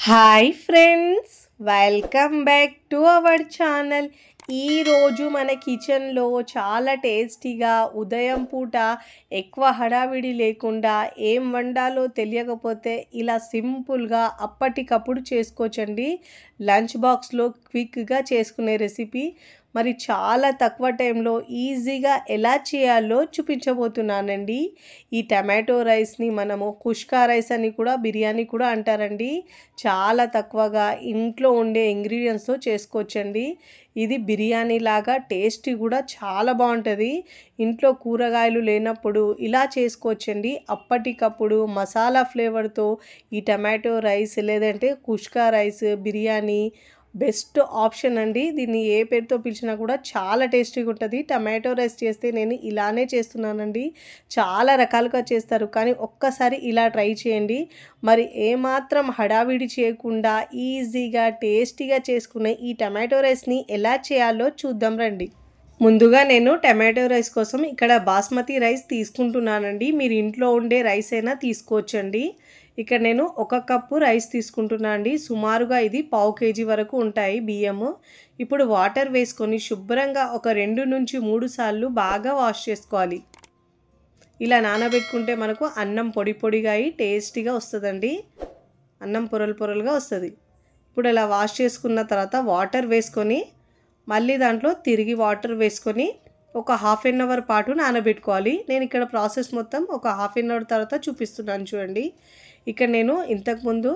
Hi friends, welcome back to our channel. ఈరోజు మన కిచెన్లో చాలా టేస్టీగా ఉదయం పూట ఎక్కువ హడావిడి లేకుండా ఏం వండాలో తెలియకపోతే ఇలా సింపుల్గా అప్పటికప్పుడు చేసుకోవచ్చండి. లంచ్ బాక్స్లో క్విక్గా చేసుకునే రెసిపీ. మరి చాలా తక్కువ టైంలో ఈజీగా ఎలా చేయాలో చూపించబోతున్నానండి. ఈ టమాటో రైస్ని మనము కుష్కా రైస్ అని కూడా బిర్యానీ కూడా అంటారండి. చాలా తక్కువగా ఇంట్లో ఉండే ఇంగ్రీడియంట్స్తో చేసుకోవచ్చండి. ఇది బిర్యానీ లాగా టేస్టీ కూడా చాలా బాగుంటుంది. ఇంట్లో కూరగాయలు లేనప్పుడు ఇలా చేసుకోవచ్చండి. అప్పటికప్పుడు మసాలా ఫ్లేవర్తో ఈ టమాటో రైస్ లేదంటే కుష్కా రైస్ బిర్యానీ బెస్ట్ ఆప్షన్ అండి. దీన్ని ఏ పేరుతో పిలిచినా కూడా చాలా టేస్టీగా ఉంటుంది. టమాటో రైస్ చేస్తే నేను ఇలానే చేస్తున్నానండి. చాలా రకాలుగా చేస్తారు, కానీ ఒక్కసారి ఇలా ట్రై చేయండి. మరి ఏమాత్రం హడావిడి చేయకుండా ఈజీగా టేస్టీగా చేసుకునే ఈ టమాటో రైస్ని ఎలా చేయాలో చూద్దాం రండి. ముందుగా నేను టమాటో రైస్ కోసం ఇక్కడ బాస్మతి రైస్ తీసుకుంటున్నానండి. మీరు ఇంట్లో ఉండే రైస్ అయినా తీసుకోవచ్చండి. ఇక్కడ నేను 1 కప్పు రైస్ తీసుకుంటున్నా అండి. సుమారుగా ఇది 1/2 kg వరకు ఉంటాయి బియ్యము. ఇప్పుడు వాటర్ వేసుకొని శుభ్రంగా ఒక 2 నుంచి 3 సార్లు బాగా వాష్ చేసుకోవాలి. ఇలా నానబెట్టుకుంటే మనకు అన్నం పొడి పొడిగా అయి టేస్టీగా వస్తుందండి. అన్నం పొరలు పొరలుగా వస్తుంది. ఇప్పుడు ఇలా వాష్ చేసుకున్న తర్వాత వాటర్ వేసుకొని మళ్ళీ దాంట్లో తిరిగి వాటర్ వేసుకొని ఒక 1/2 అవర్ పాటు నానబెట్టుకోవాలి. నేను ఇక్కడ ప్రాసెస్ మొత్తం ఒక 1/2 అవర్ తర్వాత చూపిస్తున్నాను చూడండి. ఇక్కడ నేను ఇంతకుముందు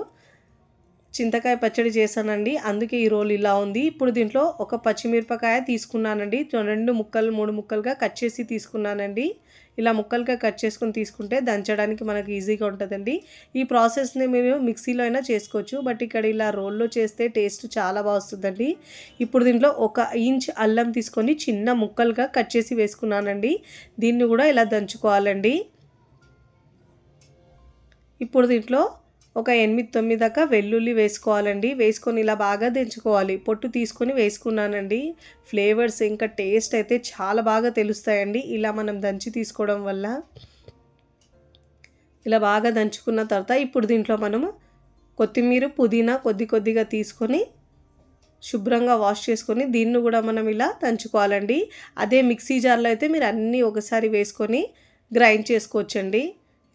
చింతకాయ పచ్చడి చేశానండి, అందుకే ఈ రోల్ ఇలా ఉంది. ఇప్పుడు దీంట్లో ఒక పచ్చిమిరపకాయ తీసుకున్నానండి. 2 ముక్కలు 3 ముక్కలుగా కట్ చేసి తీసుకున్నానండి. ఇలా ముక్కలుగా కట్ చేసుకొని తీసుకుంటే దంచడానికి మనకు ఈజీగా ఉంటుందండి. ఈ ప్రాసెస్ని మీరు మిక్సీలో అయినా చేసుకోవచ్చు, బట్ ఇక్కడ ఇలా రోల్లో చేస్తే టేస్ట్ చాలా బాగా వస్తుందండి. ఇప్పుడు దీంట్లో 1 ఇంచ్ అల్లం తీసుకొని చిన్న ముక్కలుగా కట్ చేసి వేసుకున్నానండి. దీన్ని కూడా ఇలా దంచుకోవాలండి. ఇప్పుడు దీంట్లో ఒక 8-9 దాకా వెల్లుల్లి వేసుకోవాలండి. వేసుకొని ఇలా బాగా దంచుకోవాలి. పొట్టు తీసుకొని వేసుకున్నానండి. ఫ్లేవర్స్ ఇంకా టేస్ట్ అయితే చాలా బాగా తెలుస్తాయండి ఇలా మనం దంచి తీసుకోవడం వల్ల. ఇలా బాగా దంచుకున్న తర్వాత ఇప్పుడు దీంట్లో మనము కొత్తిమీర పుదీనా కొద్దిగా తీసుకొని శుభ్రంగా వాష్ చేసుకొని దీన్ని కూడా మనం ఇలా దంచుకోవాలండి. అదే మిక్సీ జార్లో అయితే మీరు అన్నీ ఒకసారి వేసుకొని గ్రైండ్ చేసుకోవచ్చండి.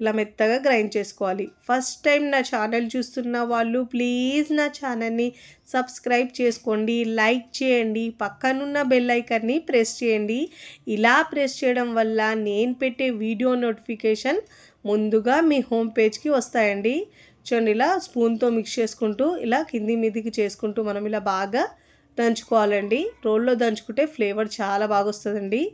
ఇలా మెత్తగా గ్రైండ్ చేసుకోవాలి. ఫస్ట్ టైం నా ఛానల్ చూస్తున్న వాళ్ళు ప్లీజ్ నా ఛానల్ని సబ్స్క్రైబ్ చేసుకోండి, లైక్ చేయండి, పక్కనున్న బెల్ ఐకాన్ని ప్రెస్ చేయండి. ఇలా ప్రెస్ చేయడం వల్ల నేను పెట్టే వీడియో నోటిఫికేషన్ ముందుగా మీ హోమ్ పేజ్కి వస్తాయండి. చూడండి, ఇలా స్పూన్తో మిక్స్ చేసుకుంటూ ఇలా కింది మీదికి చేసుకుంటూ మనం ఇలా బాగా దంచుకోవాలండి. రోల్లో దంచుకుంటే ఫ్లేవర్ చాలా బాగా వస్తుందండి.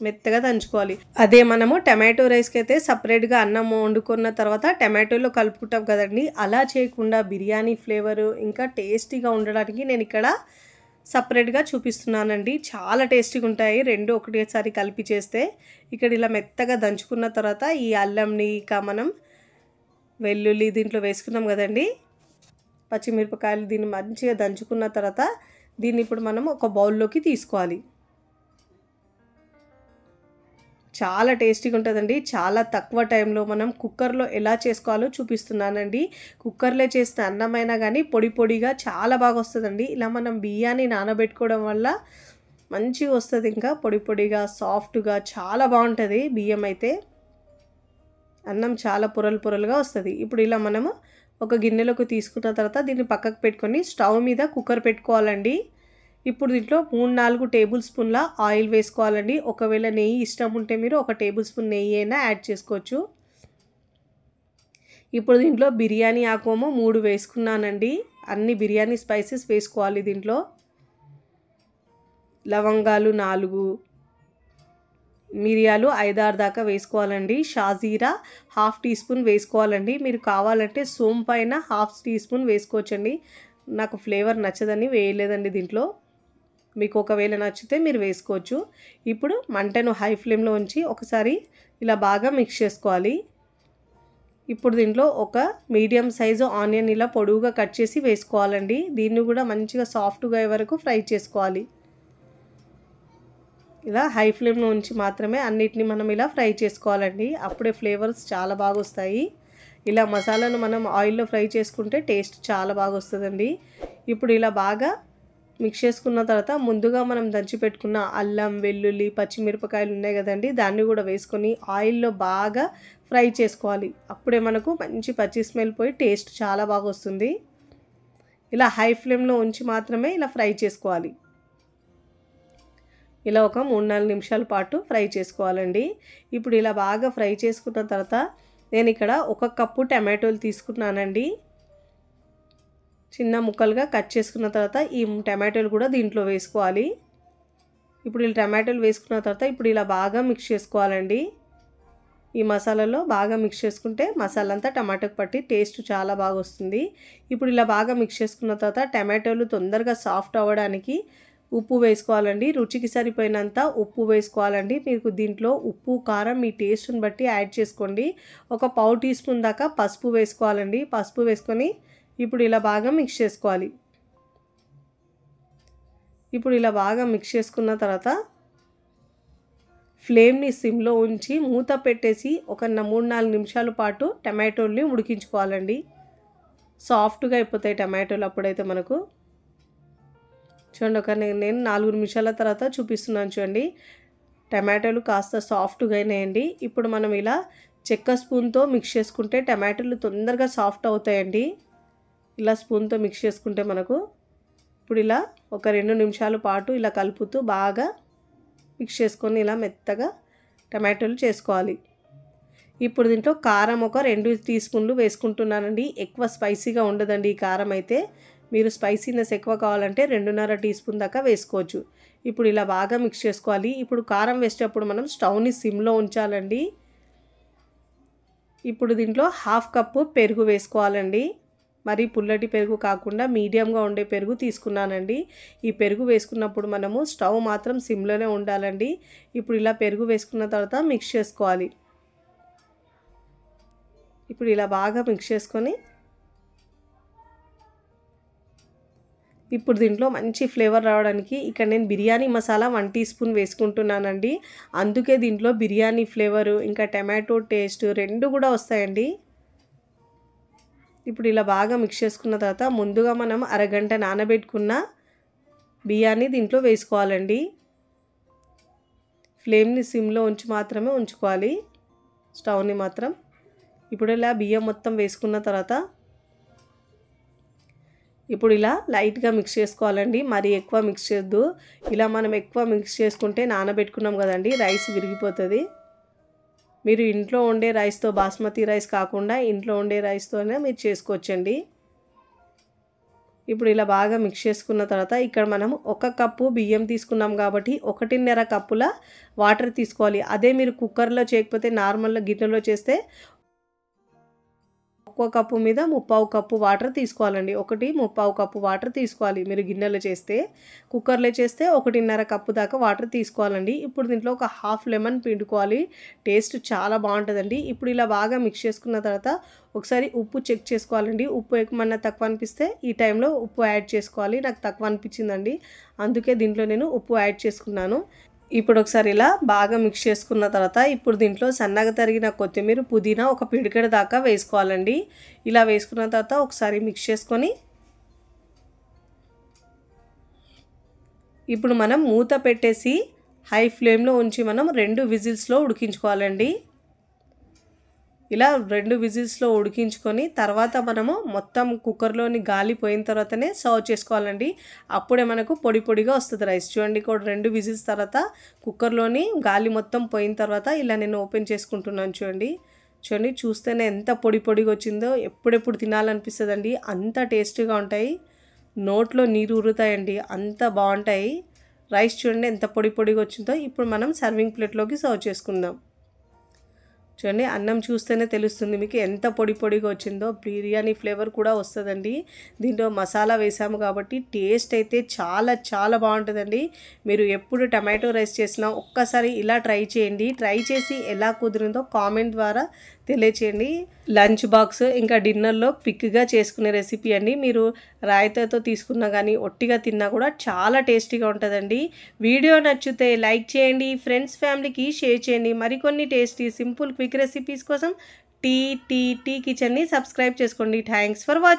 మెత్తగా దంచుకోవాలి. అదే మనము టమాటో రైస్కి అయితే సపరేట్గా అన్నం వండుకున్న తర్వాత టమాటోలో కలుపుకుంటాం కదండి, అలా చేయకుండా బిర్యానీ ఫ్లేవరు ఇంకా టేస్టీగా ఉండడానికి నేను ఇక్కడ సపరేట్గా చూపిస్తున్నానండి. చాలా టేస్టీగా ఉంటాయి రెండు ఒకటేసారి కలిపి చేస్తే. ఇక్కడ ఇలా మెత్తగా దంచుకున్న తర్వాత ఈ అల్లంని ఇక మనం వెల్లుల్లి దీంట్లో వేసుకున్నాం కదండి, పచ్చిమిరపకాయలు, దీన్ని మంచిగా దంచుకున్న తర్వాత దీన్ని ఇప్పుడు మనం ఒక బౌల్లోకి తీసుకోవాలి. చాలా టేస్టీగా ఉంటుందండి. చాలా తక్కువ టైంలో మనం కుక్కర్లో ఎలా చేసుకోవాలో చూపిస్తున్నానండి. కుక్కర్లో చేసిన అన్నమైనా కానీ పొడి పొడిగా చాలా బాగా వస్తుందండి. ఇలా మనం బియ్యాన్ని నానబెట్టుకోవడం వల్ల మంచిగా వస్తుంది. ఇంకా పొడి పొడిగా సాఫ్ట్గా చాలా బాగుంటుంది బియ్యం అయితే. అన్నం చాలా పొరలు పొరలుగా వస్తుంది. ఇప్పుడు ఇలా మనము ఒక గిన్నెలోకి తీసుకున్న తర్వాత దీన్ని పక్కకు పెట్టుకొని స్టవ్ మీద కుక్కర్ పెట్టుకోవాలండి. ఇప్పుడు దీంట్లో 3-4 టేబుల్ స్పూన్ల ఆయిల్ వేసుకోవాలండి. ఒకవేళ నెయ్యి ఇష్టం ఉంటే మీరు 1 టేబుల్ స్పూన్ నెయ్యి అయినా యాడ్ చేసుకోవచ్చు. ఇప్పుడు దీంట్లో బిర్యానీ ఆకుము 3 వేసుకున్నానండి. అన్ని బిర్యానీ స్పైసెస్ వేసుకోవాలి దీంట్లో. లవంగాలు 4, మిరియాలు 5-6 దాకా వేసుకోవాలండి. షాజీరా 1/2 టీ స్పూన్ వేసుకోవాలండి. మీరు కావాలంటే సోంపు పైన 1/2 టీ స్పూన్ వేసుకోవచ్చండి. నాకు ఫ్లేవర్ నచ్చదని వేయలేదండి దీంట్లో. మీకు ఒకవేళ నచ్చితే మీరు వేసుకోవచ్చు. ఇప్పుడు మంటను హై ఫ్లేమ్లో ఉంచి ఒకసారి ఇలా బాగా మిక్స్ చేసుకోవాలి. ఇప్పుడు దీంట్లో ఒక మీడియం సైజు ఆనియన్ ఇలా పొడవుగా కట్ చేసి వేసుకోవాలండి. దీన్ని కూడా మంచిగా సాఫ్ట్గా అయ్యే వరకు ఫ్రై చేసుకోవాలి. ఇలా హై ఫ్లేమ్లో ఉంచి మాత్రమే అన్నిటిని మనం ఇలా ఫ్రై చేసుకోవాలండి. అప్పుడే ఫ్లేవర్స్ చాలా బాగా వస్తాయి. ఇలా మసాలాను మనం ఆయిల్లో ఫ్రై చేసుకుంటే టేస్ట్ చాలా బాగా వస్తుందండి. ఇప్పుడు ఇలా బాగా మిక్స్ చేసుకున్న తర్వాత ముందుగా మనం దంచి పెట్టుకున్న అల్లం, వెల్లుల్లి, పచ్చిమిరపకాయలు ఉన్నాయి కదండి, దాన్ని కూడా వేసుకొని ఆయిల్లో బాగా ఫ్రై చేసుకోవాలి. అప్పుడే మనకు మంచి పచ్చి స్మెల్ పోయి టేస్ట్ చాలా బాగా వస్తుంది. ఇలా హై ఫ్లేమ్లో ఉంచి మాత్రమే ఇలా ఫ్రై చేసుకోవాలి. ఇలా ఒక 3-4 నిమిషాల పాటు ఫ్రై చేసుకోవాలండి. ఇప్పుడు ఇలా బాగా ఫ్రై చేసుకున్న తర్వాత నేను ఇక్కడ 1 కప్పు టమాటోలు తీసుకున్నానండి. చిన్న ముక్కలుగా కట్ చేసుకున్న తర్వాత ఈ టమాటోలు కూడా దీంట్లో వేసుకోవాలి. ఇప్పుడు ఈ టమాటోలు వేసుకున్న తర్వాత ఇప్పుడు ఇలా బాగా మిక్స్ చేసుకోవాలండి. ఈ మసాలాలో బాగా మిక్స్ చేసుకుంటే మసాలా అంతా టమాటోకి పట్టి టేస్ట్ చాలా బాగా వస్తుంది. ఇప్పుడు ఇలా బాగా మిక్స్ చేసుకున్న తర్వాత టమాటోలు తొందరగా సాఫ్ట్ అవ్వడానికి ఉప్పు వేసుకోవాలండి. రుచికి సరిపోయినంత ఉప్పు వేసుకోవాలండి. మీకు దీంట్లో ఉప్పు, కారం మీ టేస్ట్ని బట్టి యాడ్ చేసుకోండి. ఒక పావు టీ స్పూన్ దాకా పసుపు వేసుకోవాలండి. పసుపు వేసుకొని ఇప్పుడు ఇలా బాగా మిక్స్ చేసుకోవాలి. ఇప్పుడు ఇలా బాగా మిక్స్ చేసుకున్న తర్వాత ఫ్లేమ్ని సిమ్లో ఉంచి మూత పెట్టేసి ఒక 3-4 నిమిషాల పాటు టమాటోల్ని ఉడికించుకోవాలండి. సాఫ్ట్గా అయిపోతాయి టమాటోలు అప్పుడైతే మనకు. చూడండి, నేను 4 నిమిషాల తర్వాత చూపిస్తున్నాను చూడండి. టమాటోలు కాస్త సాఫ్ట్గా అయినాయండి. ఇప్పుడు మనం ఇలా చెక్క స్పూన్తో మిక్స్ చేసుకుంటే టమాటోలు తొందరగా సాఫ్ట్ అవుతాయండి. ఇలా స్పూన్తో మిక్స్ చేసుకుంటే మనకు ఇప్పుడు ఇలా ఒక 2 నిమిషాల పాటు ఇలా కలుపుతూ బాగా మిక్స్ చేసుకొని ఇలా మెత్తగా టమాటోలు చేసుకోవాలి. ఇప్పుడు దీంట్లో కారం ఒక 2 టీ స్పూన్లు వేసుకుంటున్నానండి. ఎక్కువ స్పైసీగా ఉండదండి ఈ కారం అయితే. మీరు స్పైసీనెస్ ఎక్కువ కావాలంటే 2.5 టీ స్పూన్ దాకా వేసుకోవచ్చు. ఇప్పుడు ఇలా బాగా మిక్స్ చేసుకోవాలి. ఇప్పుడు కారం వేసేటప్పుడు మనం స్టవ్ని సిమ్లో ఉంచాలండి. ఇప్పుడు దీంట్లో 1/2 కప్పు పెరుగు వేసుకోవాలండి. మరి పుల్లటి పెరుగు కాకుండా మీడియంగా ఉండే పెరుగు తీసుకున్నానండి. ఈ పెరుగు వేసుకున్నప్పుడు మనము స్టవ్ మాత్రం సిమ్లోనే ఉండాలండి. ఇప్పుడు ఇలా పెరుగు వేసుకున్న తర్వాత మిక్స్ చేసుకోవాలి. ఇప్పుడు ఇలా బాగా మిక్స్ చేసుకొని ఇప్పుడు దీంట్లో మంచి ఫ్లేవర్ రావడానికి ఇక్కడ నేను బిర్యానీ మసాలా 1 టీ స్పూన్ వేసుకుంటున్నానండి. అందుకే దీంట్లో బిర్యానీ ఫ్లేవరు ఇంకా టమాటో టేస్ట్ 2 కూడా వస్తాయండి. ఇప్పుడు ఇలా బాగా మిక్స్ చేసుకున్న తర్వాత ముందుగా మనం అరగంట నానబెట్టుకున్న బియ్యాన్ని దీంట్లో వేసుకోవాలండి. ఫ్లేమ్ని సిమ్లో ఉంచి మాత్రమే ఉంచుకోవాలి స్టవ్ని మాత్రం. ఇప్పుడు ఇలా బియ్యం మొత్తం వేసుకున్న తర్వాత ఇప్పుడు ఇలా లైట్గా మిక్స్ చేసుకోవాలండి. మరి ఎక్కువ మిక్స్ చేయొద్దు. ఇలా మనం ఎక్కువ మిక్స్ చేసుకుంటే నానబెట్టుకున్నాం కదండి, రైస్ విరిగిపోతుంది. మీరు ఇంట్లో వండే రైస్తో, బాస్మతి రైస్ కాకుండా ఇంట్లో వండే రైస్తోనే మీరు చేసుకోవచ్చండి. ఇప్పుడు ఇలా బాగా మిక్స్ చేసుకున్న తర్వాత ఇక్కడ మనం 1 కప్పు బియ్యం తీసుకున్నాం కాబట్టి 1.5 కప్పుల వాటర్ తీసుకోవాలి. అదే మీరు కుక్కర్లో చేయకపోతే నార్మల్గా గిన్నెలో చేస్తే 1 కప్పు మీద 3/4 కప్పు వాటర్ తీసుకోవాలండి. 1/3 కప్పు వాటర్ తీసుకోవాలి మీరు గిన్నెలో చేస్తే. కుక్కర్లో చేస్తే 1.5 కప్పు దాకా వాటర్ తీసుకోవాలండి. ఇప్పుడు దీంట్లో ఒక 1/2 లెమన్ పిండుకోవాలి. టేస్ట్ చాలా బాగుంటుందండి. ఇప్పుడు ఇలా బాగా మిక్స్ చేసుకున్న తర్వాత ఒకసారి ఉప్పు చెక్ చేసుకోవాలండి. ఉప్పు ఏమన్నా తక్కువ అనిపిస్తే ఈ టైంలో ఉప్పు యాడ్ చేసుకోవాలి. నాకు తక్కువ అనిపించిందండి, అందుకే దీంట్లో నేను ఉప్పు యాడ్ చేసుకున్నాను. ఇప్పుడు ఒకసారి ఇలా బాగా మిక్స్ చేసుకున్న తర్వాత ఇప్పుడు దీంట్లో సన్నగా తరిగిన కొత్తిమీర, పుదీనా ఒక పిడికెడు దాకా వేసుకోవాలండి. ఇలా వేసుకున్న తర్వాత ఒకసారి మిక్స్ చేసుకొని ఇప్పుడు మనం మూత పెట్టేసి హై ఫ్లేమ్లో ఉంచి మనం 2 విజిల్స్లో ఉడికించుకోవాలండి. ఇలా 2 విజిల్స్లో ఉడికించుకొని తర్వాత మనము మొత్తం కుక్కర్లోని గాలి పోయిన తర్వాతనే సర్వ్ చేసుకోవాలండి. అప్పుడే మనకు పొడి పొడిగా వస్తుంది రైస్. చూడండి, కూడా 2 విజిల్స్ తర్వాత కుక్కర్లోని గాలి మొత్తం పోయిన తర్వాత ఇలా నేను ఓపెన్ చేసుకుంటున్నాను. చూడండి, చూస్తేనే ఎంత పొడి పొడిగా వచ్చిందో. ఎప్పుడెప్పుడు తినాలనిపిస్తుందండి, అంత టేస్టీగా ఉంటాయి. నోట్లో నీరు ఊరుతాయండి, అంత బాగుంటాయి. రైస్ చూడండి ఎంత పొడి పొడిగా వచ్చిందో. ఇప్పుడు మనం సర్వింగ్ ప్లేట్లోకి సర్వ్ చేసుకుందాం. చూడండి, అన్నం చూస్తేనే తెలుస్తుంది మీకు ఎంత పొడి పొడిగా వచ్చిందో. బిర్యానీ ఫ్లేవర్ కూడా వస్తుందండి. దీంట్లో మసాలా వేసాము కాబట్టి టేస్ట్ అయితే చాలా చాలా బాగుంటుందండి. మీరు ఎప్పుడు టమాటో రైస్ చేసినా ఒక్కసారి ఇలా ట్రై చేయండి. ట్రై చేసి ఎలా కుదిరిందో కామెంట్ ద్వారా తెలియచేయండి. లంచ్ బాక్స్ ఇంకా డిన్నర్లో క్విక్గా చేసుకునే రెసిపీ అండి. మీరు రాయితీతో తీసుకున్నా కానీ ఒట్టిగా తిన్నా కూడా చాలా టేస్టీగా ఉంటుందండి. వీడియో నచ్చితే లైక్ చేయండి, ఫ్రెండ్స్ ఫ్యామిలీకి షేర్ చేయండి. మరికొన్ని టేస్టీ సింపుల్ క్విక్ రెసిపీస్ కోసం టీ కిచెన్ని సబ్స్క్రైబ్ చేసుకోండి. Thanks for watching.